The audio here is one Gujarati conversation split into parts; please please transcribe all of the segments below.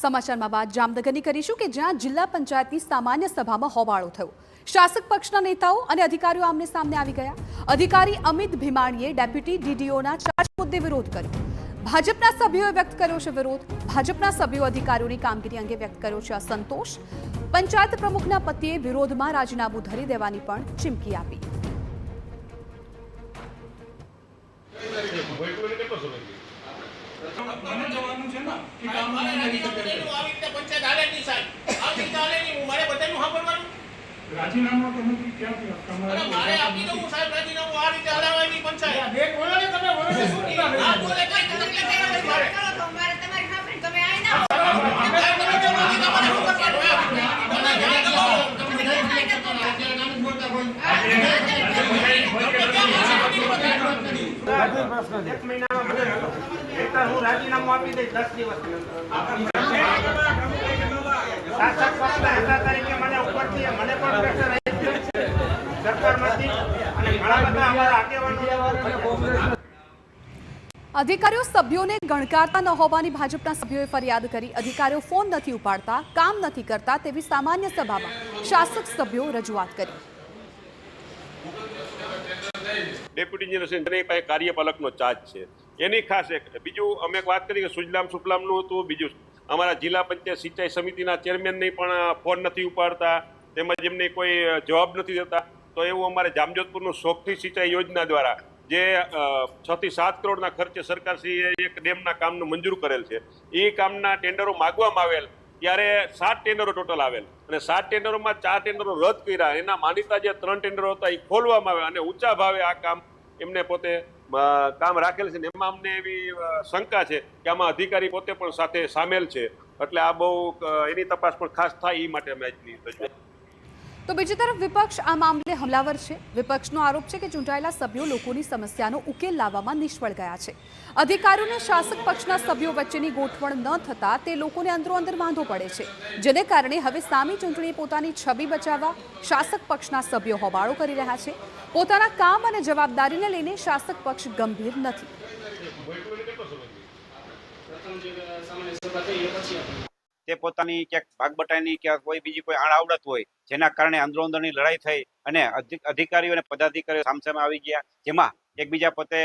સમાચારમાં બાદ જામનગરની કરીશું કે જ્યાં જિલ્લા પંચાયતની સામાન્ય સભામાં હોબાળો થયો। શાસક પક્ષના નેતાઓ અને અધિકારીઓ આમને સામને આવી ગયા। અધિકારી અમિત ભીમાણીએ ડેપ્યુટી ડીડીઓના ચાર્જ મુદ્દે વિરોધ કર્યો। ભાજપના સભ્યોએ વ્યક્ત કર્યો છે વિરોધ। ભાજપના સભ્યો અધિકારીઓની કામગીરી અંગે વ્યક્ત કર્યો છે અસંતોષ। પંચાયત પ્રમુખના પતિએ વિરોધમાં રાજીનામું ધરી દેવાની પણ ચીમકી આપી। રાજીનામું તો હું ક્યાંથી તમારે મારે આપી દઉં સાહેબ રાજીનામું આ રીતે હલાવવાની પંચાયત બે બોલો ને તમે બોલો ને શું આ બોલે કઈ તકલીફ મારે તમારી સામે તમે આઈ ના એક મહિનામાં મને હું રાજીનામું આપી દઈશ 10 દિવસ શાસક પક્ષના નેતા તરીકે મને ઉપરથી મને પણ પ્રેશર આવી છે સરકારમાંથી અને ઘણા બધા અમારા આગેવાનો અધિકારીઓ સભ્યોને ગણકારતા ન હોવાની ભાજપના સભ્યોએ ફરિયાદ કરી। અધિકારીઓ ફોન નથી ઉપાડતા, કામ નથી કરતા તેવી સામાન્ય સભામાં શાસક સભ્યો રજૂઆત કરી। ડેપ્યુટી ઇન્જિનિયર પાસે કાર્યપાલકનો ચાર્જ છે, એની ખાસ એક બીજું અમે વાત કરી કે સુજલામ સુફલામનું હતું। બીજું અમારા જિલ્લા પંચાયત સિંચાઈ સમિતિના ચેરમેનને પણ ફોન નથી ઉપાડતા, તેમજ એમને કોઈ જવાબ નથી દેતા। તો એવું અમારે જામજોધપુરનું શોખથી સિંચાઈ યોજના દ્વારા જે 6 થી 7 કરોડના ખર્ચે સરકારશ્રીએ એક ડેમના કામનું મંજૂર કરેલ છે, એ કામના ટેન્ડરો માગવામાં આવેલ ત્યારે 7 ટેન્ડરો ટોટલ આવેલ અને 7 ટેન્ડરોમાં 4 ટેન્ડરો રદ કર્યા। એના માનીતા જે 3 ટેન્ડરો હતા એ ખોલવામાં આવ્યા અને ઊંચા ભાવે આ કામ એમને પોતે કામ રાખેલ છે। એમાં અમને એવી શંકા છે કે આમાં અધિકારી પોતે પણ સાથે સામેલ છે, એટલે આ બહુ એની તપાસ પણ ખાસ થાય એ માટે અમે આજની રજૂઆત। તો બીજી તરફ વિપક્ષ આ મામલે હમલાવર છે। વિપક્ષનો આરોપ છે કે ચૂંટાયેલા સભ્યો લોકોની સમસ્યાનો ઉકેલ લાવવામાં નિષ્ફળ ગયા છે। અધિકારીઓને શાસક પક્ષના સભ્યો વચ્ચેની ગોઠવણ ન થતા તે લોકોને અંદરોઅંદર વાંધો પડે છે, જેને કારણે હવે સામી ચૂંટણી પોતાની છબી બચાવવા શાસક પક્ષના સભ્યો હોબાળો કરી રહ્યા છે। પોતાના કામ અને જવાબદારીને લઈને શાસક પક્ષ ગંભીર નથી। તે પોતાની ક્યાંક ભાગબટાઈની ક્યાંક કોઈ બીજી કોઈ આડાવડત હોય જેના કારણે અંદરોઅંદરની લડાઈ થઈ અને અધિકારીઓ અને પદાધિકારીઓ સામસામે આવી ગયા, જેમાં એકબીજા પોતે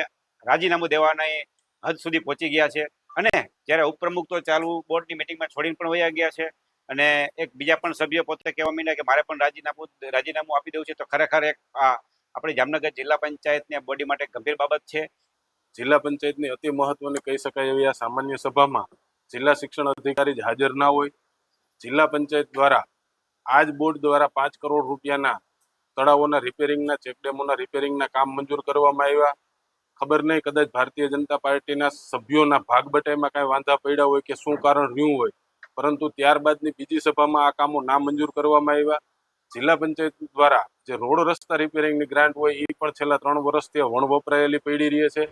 રાજીનામું દેવાના હદ સુધી પહોંચી ગયા છે અને જ્યારે ઉપપ્રમુખ તો ચાલુ બોર્ડની મિટિંગમાં છોડીને પણ વયા ગયા છે અને એક બીજા પણ સભ્યો પોતે કહેવા માંડ્યા કે મારે પણ રાજીનામું આપી દેવું છે। તો ખરેખર એક આપણી જામનગર જિલ્લા પંચાયતની બોડી માટે ગંભીર બાબત છે। જિલ્લા પંચાયતની અતિ મહત્વની કહી શકાય એવી આ સામાન્ય સભામાં જિલ્લા શિક્ષણ અધિકારી જ હાજર ના હોય। જિલ્લા પંચાયત દ્વારા આજ બોર્ડ દ્વારા 5 કરોડ રૂપિયાના તળાવોના રિપેરિંગના ચેકડેમોના રિપેરિંગના કામ મંજૂર કરવામાં આવ્યા। ખબર નહીં કદાચ ભારતીય જનતા પાર્ટીના સભ્યોના ભાગબટાઈમાં કાંઈ વાંધા પડ્યા હોય કે શું કારણ રહ્યું હોય, પરંતુ ત્યારબાદની બીજી સભામાં આ કામો ના મંજૂર કરવામાં આવ્યા। જિલ્લા પંચાયત દ્વારા જે રોડ રસ્તા રિપેરિંગની ગ્રાન્ટ હોય એ પણ છેલ્લા 3 વર્ષથી વણ વપરાયેલી પડી રહી છે।